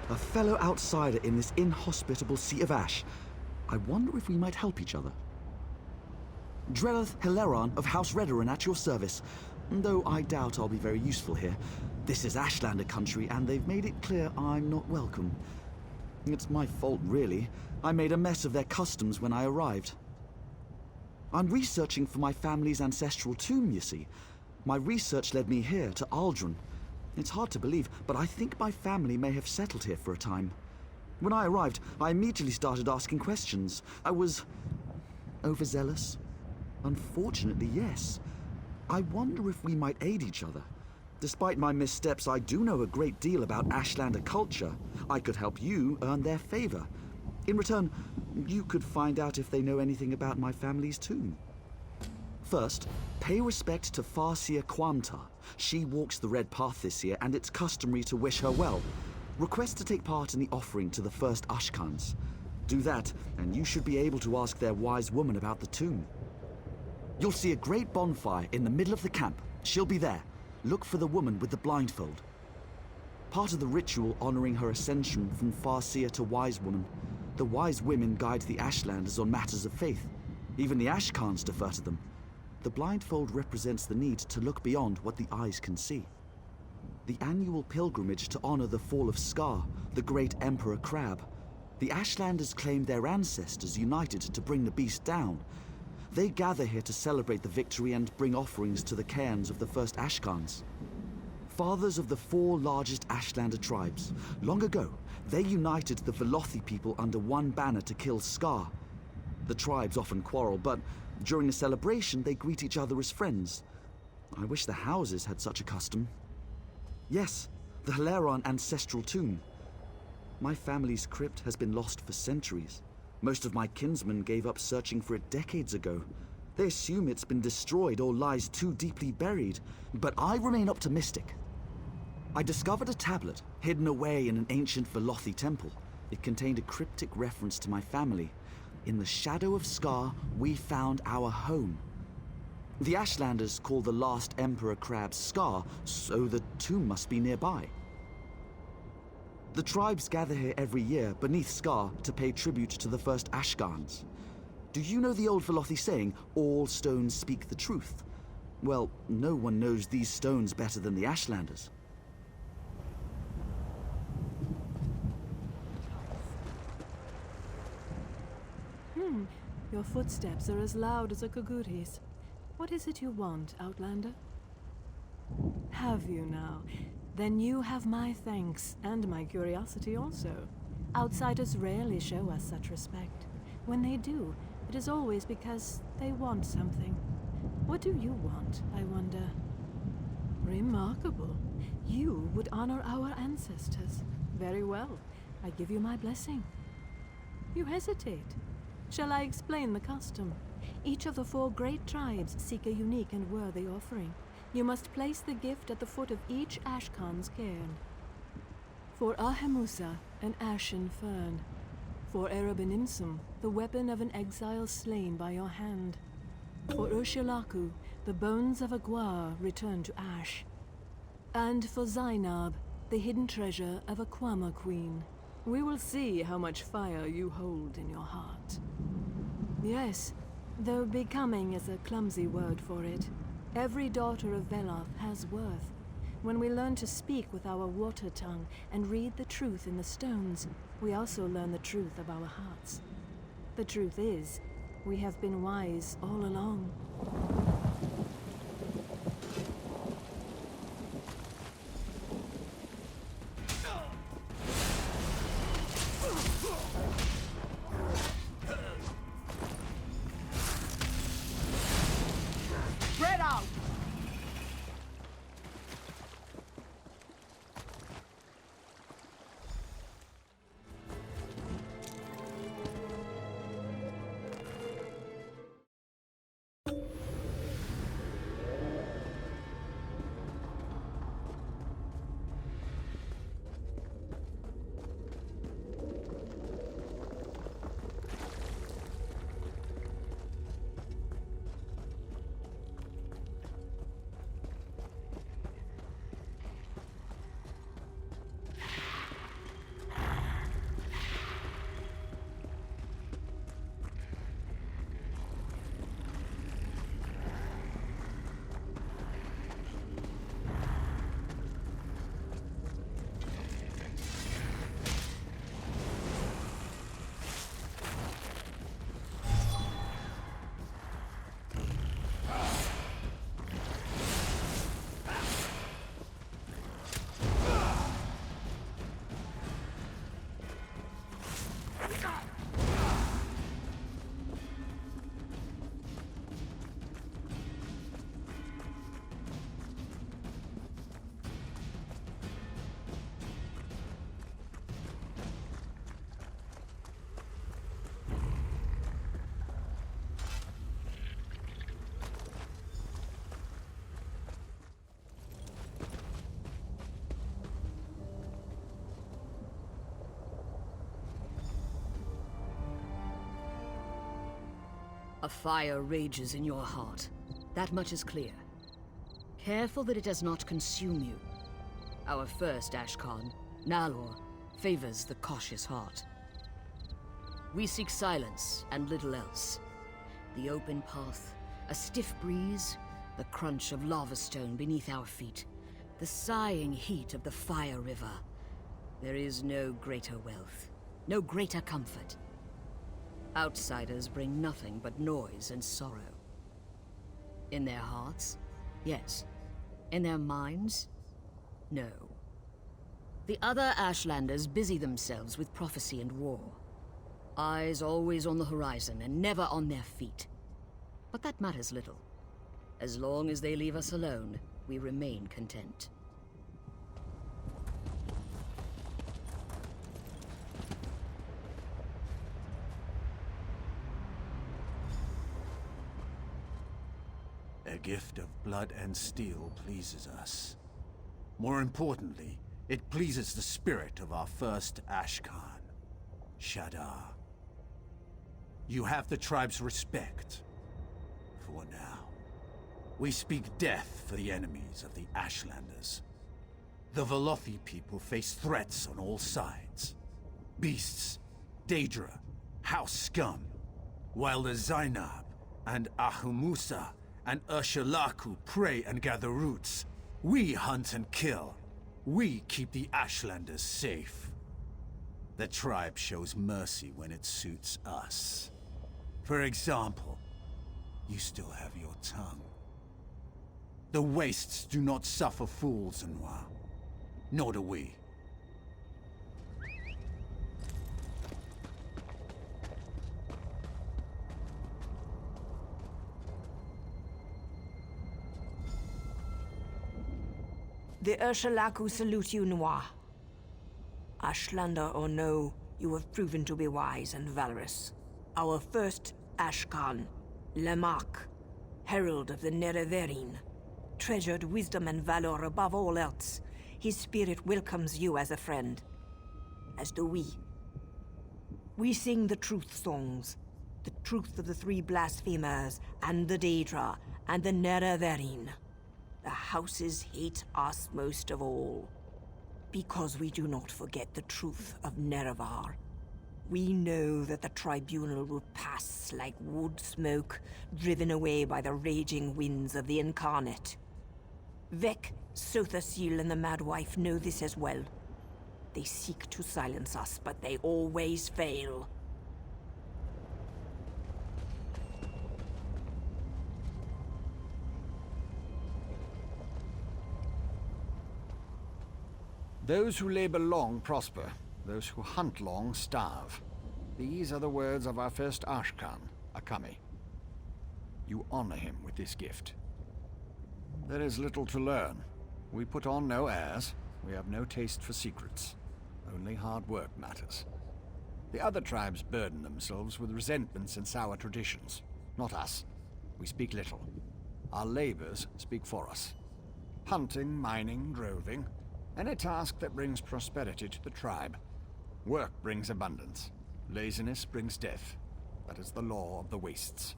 a fellow outsider in this inhospitable sea of ash. I wonder if we might help each other. Drelleth Hilaron of House Redoran at your service, though I doubt I'll be very useful here. This is Ashlander country, and they've made it clear I'm not welcome. It's my fault, really. I made a mess of their customs when I arrived. I'm researching for my family's ancestral tomb, you see. My research led me here, to Aldruhn. It's hard to believe, but I think my family may have settled here for a time. When I arrived, I immediately started asking questions. I was overzealous? Unfortunately, yes. I wonder if we might aid each other. Despite my missteps, I do know a great deal about Ashlander culture. I could help you earn their favor. In return, you could find out if they know anything about my family's tomb. First, pay respect to Farseer Quamtar. She walks the Red Path this year, and it's customary to wish her well. Request to take part in the offering to the first Ashkans. Do that, and you should be able to ask their wise woman about the tomb. You'll see a great bonfire in the middle of the camp. She'll be there. Look for the woman with the blindfold. Part of the ritual honoring her ascension from Farseer to Wise Woman. The Wise Women guide the Ashlanders on matters of faith. Even the Ashkans defer to them. The blindfold represents the need to look beyond what the eyes can see. The annual pilgrimage to honor the fall of Scar, the great Emperor Crab. The Ashlanders claim their ancestors united to bring the beast down. They gather here to celebrate the victory and bring offerings to the cairns of the first Ashkans. Fathers of the 4 largest Ashlander tribes. Long ago, they united the Velothi people under one banner to kill Scar. The tribes often quarrel, but during a celebration, they greet each other as friends. I wish the houses had such a custom. Yes, the Hilaron Ancestral Tomb. My family's crypt has been lost for centuries. Most of my kinsmen gave up searching for it decades ago. They assume it's been destroyed or lies too deeply buried, but I remain optimistic. I discovered a tablet hidden away in an ancient Velothi temple. It contained a cryptic reference to my family. In the shadow of Scar, we found our home. The Ashlanders call the last Emperor Crab Scar, so the tomb must be nearby. The tribes gather here every year beneath Scar to pay tribute to the first Ashkans. Do you know the old Velothi saying, all stones speak the truth? Well, no one knows these stones better than the Ashlanders. Your footsteps are as loud as a Kaguri's. What is it you want, Outlander? Have you now? Then you have my thanks, and my curiosity also. Outsiders rarely show us such respect. When they do, it is always because they want something. What do you want, I wonder? Remarkable. You would honor our ancestors. Very well. I give you my blessing. You hesitate. Shall I explain the custom? Each of the 4 great tribes seek a unique and worthy offering. You must place the gift at the foot of each Ashkan's cairn. For Ahemusa, an ashen fern. For Erebeninsum, the weapon of an exile slain by your hand. For Urshilaku, the bones of a Gwar returned to ash. And for Zainab, the hidden treasure of a Kwama queen. We will see how much fire you hold in your heart. Yes, though becoming is a clumsy word for it. Every daughter of Veloth has worth. When we learn to speak with our water tongue and read the truth in the stones, we also learn the truth of our hearts. The truth is, we have been wise all along. A fire rages in your heart. That much is clear. Careful that it does not consume you. Our first Ashkan, Nalor, favors the cautious heart. We seek silence and little else. The open path, a stiff breeze, the crunch of lava stone beneath our feet, the sighing heat of the fire river. There is no greater wealth, no greater comfort. Outsiders bring nothing but noise and sorrow. In their hearts, yes. In their minds, no. The other Ashlanders busy themselves with prophecy and war. Eyes always on the horizon and never on their feet. But that matters little. As long as they leave us alone, we remain content. A gift of blood and steel pleases us. More importantly, it pleases the spirit of our first Ashkan, Shadar. You have the tribe's respect. For now. We speak death for the enemies of the Ashlanders. The Velothi people face threats on all sides. Beasts, Daedra, house scum, while the Zainab and Ahumusa and Urshalaku pray and gather roots. We hunt and kill. We keep the Ashlanders safe. The tribe shows mercy when it suits us. For example, you still have your tongue. The wastes do not suffer fools, Anwar. Nor do we. The Urshalaku salute you, Noir. Ashlander or no, you have proven to be wise and valorous. Our first Ashkan, Lamarck, herald of the Nereverin, treasured wisdom and valor above all else. His spirit welcomes you as a friend, as do we. We sing the truth songs, the truth of the three blasphemers, and the Daedra, and the Nereverin. The houses hate us most of all, because we do not forget the truth of Nerevar. We know that the tribunal will pass like wood smoke, driven away by the raging winds of the Incarnate. Vec, Sothasil, and the Madwife know this as well. They seek to silence us, but they always fail. Those who labor long prosper. Those who hunt long starve. These are the words of our first Ashkan, Akami. You honor him with this gift. There is little to learn. We put on no airs. We have no taste for secrets. Only hard work matters. The other tribes burden themselves with resentments and sour traditions. Not us. We speak little. Our labors speak for us. Hunting, mining, droving. Any task that brings prosperity to the tribe. Work brings abundance. Laziness brings death. That is the law of the wastes.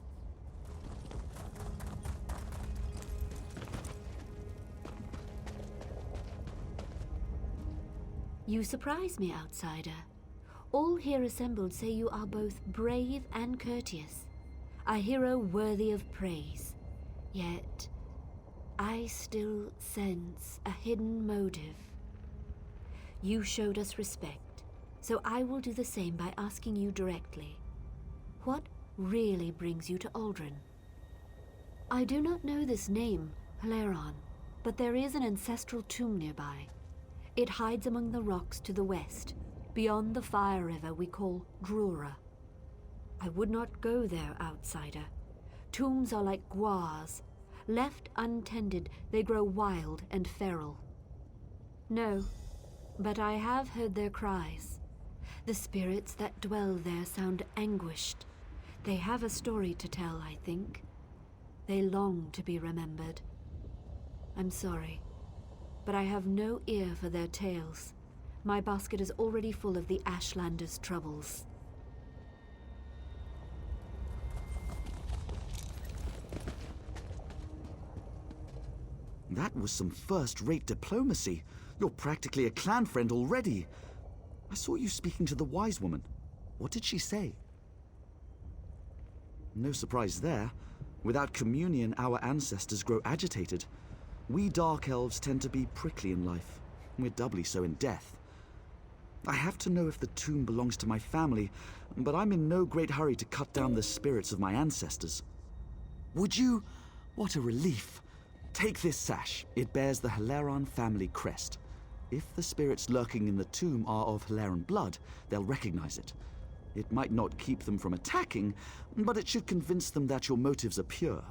You surprise me, outsider. All here assembled say you are both brave and courteous. A hero worthy of praise. Yet, I still sense a hidden motive. You showed us respect, so I will do the same by asking you directly. What really brings you to Aldruhn? I do not know this name, Heleron, but there is an ancestral tomb nearby. It hides among the rocks to the west, beyond the fire river we call Drura. I would not go there, outsider. Tombs are like guars. Left untended, they grow wild and feral. No, but I have heard their cries. The spirits that dwell there sound anguished. They have a story to tell, I think. They long to be remembered. I'm sorry, but I have no ear for their tales. My basket is already full of the Ashlanders' troubles. That was some first-rate diplomacy. You're practically a clan friend already. I saw you speaking to the wise woman. What did she say? No surprise there. Without communion, our ancestors grow agitated. We Dark Elves tend to be prickly in life. We're doubly so in death. I have to know if the tomb belongs to my family, but I'm in no great hurry to cut down the spirits of my ancestors. Would you? What a relief. Take this sash. It bears the Hilaran family crest. If the spirits lurking in the tomb are of Hilaran blood, they'll recognize it. It might not keep them from attacking, but it should convince them that your motives are pure.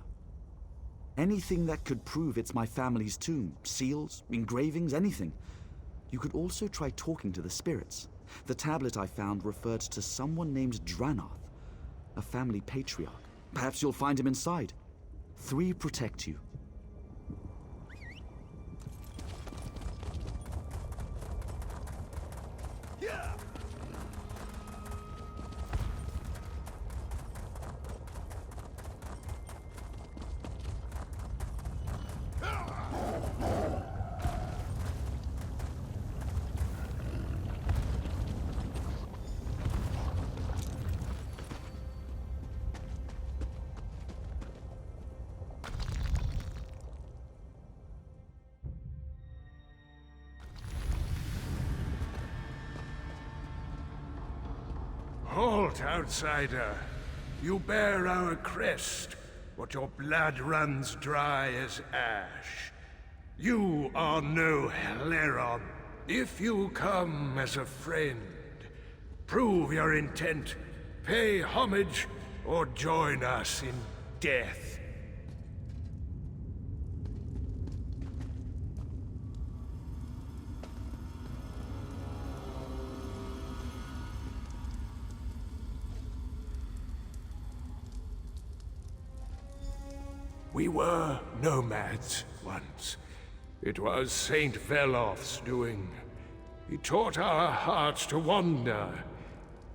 Anything that could prove it's my family's tomb. Seals, engravings, anything. You could also try talking to the spirits. The tablet I found referred to someone named Dranath, a family patriarch. Perhaps you'll find him inside. 3 protect you. Halt, outsider. You bear our crest, but your blood runs dry as ash. You are no Hilaran. If you come as a friend, prove your intent, pay homage, or join us in death. We were nomads once. It was Saint Veloth's doing. He taught our hearts to wander.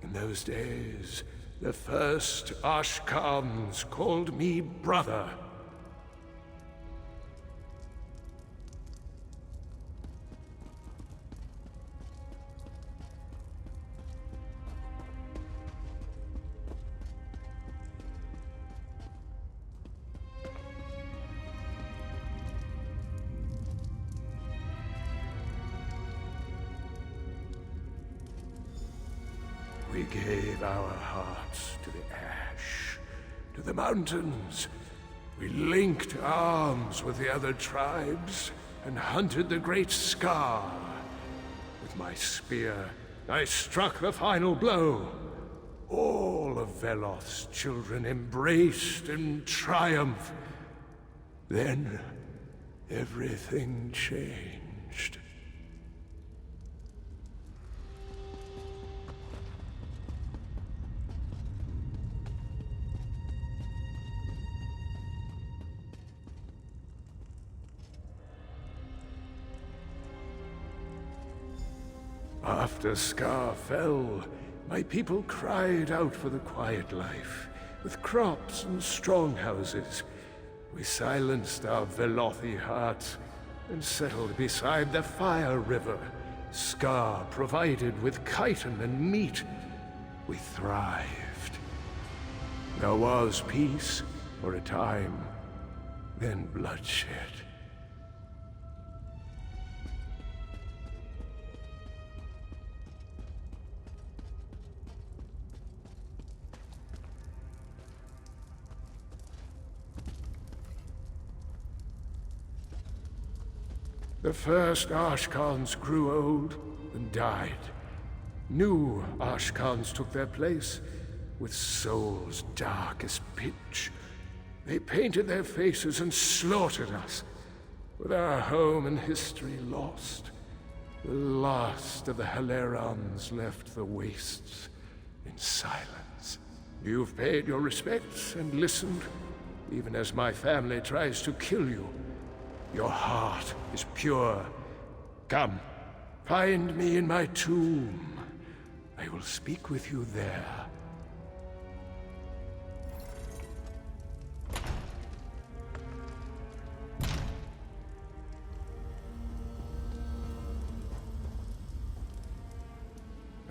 In those days, the first Ashkans called me brother. We gave our hearts to the ash, to the mountains. We linked arms with the other tribes and hunted the great Scar. With my spear, I struck the final blow. All of Veloth's children embraced in triumph. Then, everything changed. After Scar fell, my people cried out for the quiet life, with crops and strong houses. We silenced our Velothi hearts and settled beside the Fire River. Scar provided with chitin and meat. We thrived. There was peace for a time, then bloodshed. The first Ashkans grew old and died. New Ashkans took their place, with souls dark as pitch. They painted their faces and slaughtered us, with our home and history lost. The last of the Hilarans left the wastes in silence. You've paid your respects and listened, even as my family tries to kill you. Your heart is pure. Come, find me in my tomb. I will speak with you there.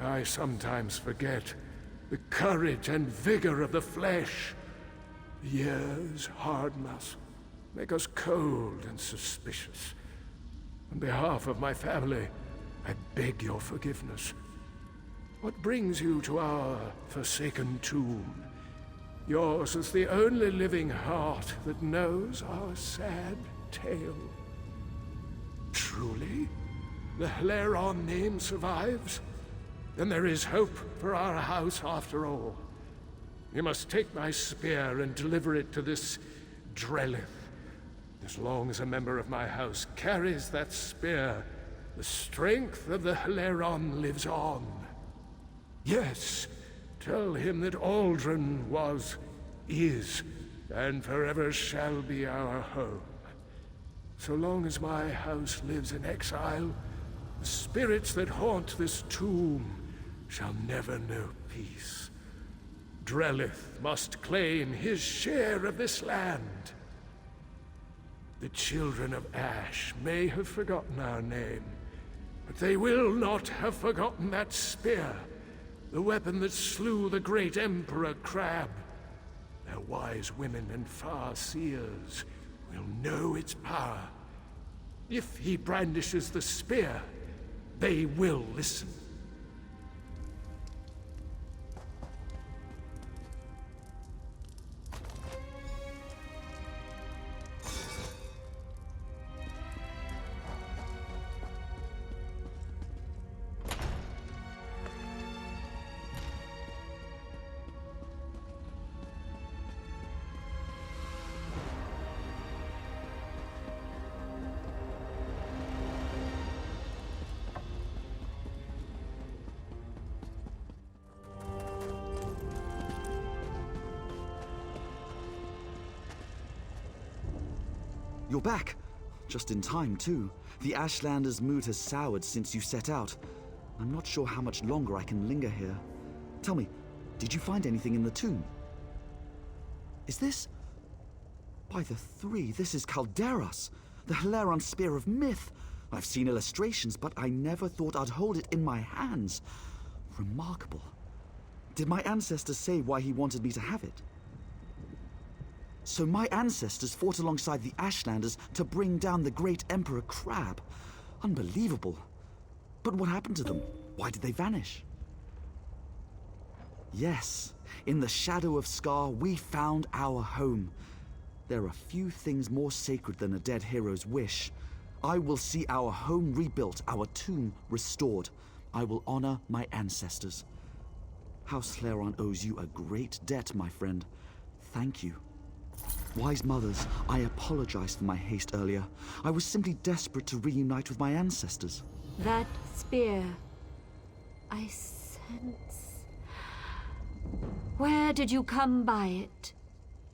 I sometimes forget the courage and vigor of the flesh. Years, hard muscle, make us cold and suspicious. On behalf of my family, I beg your forgiveness. What brings you to our forsaken tomb? Yours is the only living heart that knows our sad tale. Truly? The Heleron name survives? Then there is hope for our house after all. You must take my spear and deliver it to this Drellith. As long as a member of my house carries that spear, the strength of the Heleron lives on. Yes, tell him that Aldruhn was, is, and forever shall be our home. So long as my house lives in exile, the spirits that haunt this tomb shall never know peace. Drellith must claim his share of this land. The children of Ash may have forgotten our name, but they will not have forgotten that spear, the weapon that slew the great Emperor Crab. Their wise women and far-seers will know its power. If he brandishes the spear, they will listen. You're back. Just in time, too. The Ashlanders' mood has soured since you set out. I'm not sure how much longer I can linger here. Tell me, did you find anything in the tomb? Is this... By the three, this is Calderas, the Heleron Spear of Myth. I've seen illustrations, but I never thought I'd hold it in my hands. Remarkable. Did my ancestors say why he wanted me to have it? So my ancestors fought alongside the Ashlanders to bring down the great Emperor Crab. Unbelievable. But what happened to them? Why did they vanish? Yes, in the shadow of Scar, we found our home. There are few things more sacred than a dead hero's wish. I will see our home rebuilt, our tomb restored. I will honor my ancestors. House Heleron owes you a great debt, my friend. Thank you. Wise mothers, I apologize for my haste earlier. I was simply desperate to reunite with my ancestors. That spear, I sense... Where did you come by it?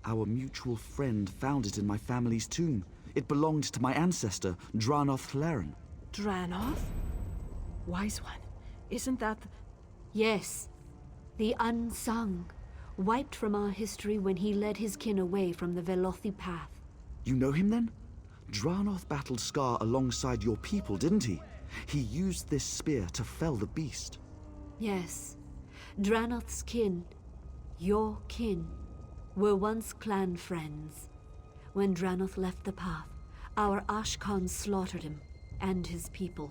Our mutual friend found it in my family's tomb. It belonged to my ancestor, Dranoth Heleron. Dranoth? Wise one, isn't that... Yes, the unsung. Wiped from our history when he led his kin away from the Velothi path. You know him then? Dranoth battled Scar alongside your people, didn't he? He used this spear to fell the beast. Yes. Dranoth's kin, your kin, were once clan friends. When Dranoth left the path, our Ashkan slaughtered him and his people.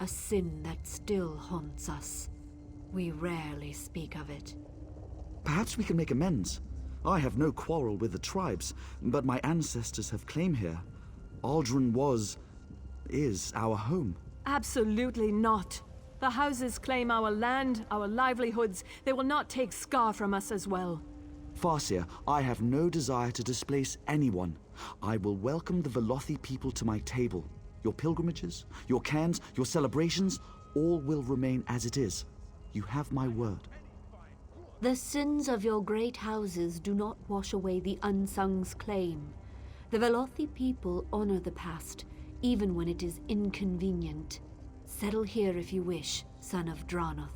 A sin that still haunts us. We rarely speak of it. Perhaps we can make amends. I have no quarrel with the tribes, but my ancestors have claim here. Aldruhn is our home. Absolutely not. The houses claim our land, our livelihoods. They will not take Scar from us as well. Farseer, I have no desire to displace anyone. I will welcome the Velothi people to my table. Your pilgrimages, your cairns, your celebrations, all will remain as it is. You have my word. The sins of your great houses do not wash away the unsung's claim. The Velothi people honor the past, even when it is inconvenient. Settle here if you wish, son of Dranoth.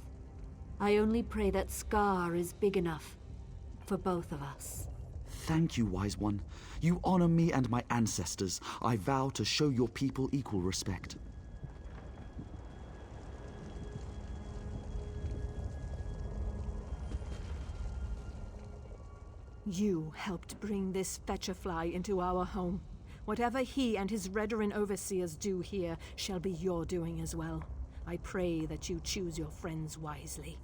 I only pray that Scar is big enough for both of us. Thank you, wise one. You honor me and my ancestors. I vow to show your people equal respect. You helped bring this Fetcherfly into our home. Whatever he and his Redoran overseers do here shall be your doing as well. I pray that you choose your friends wisely.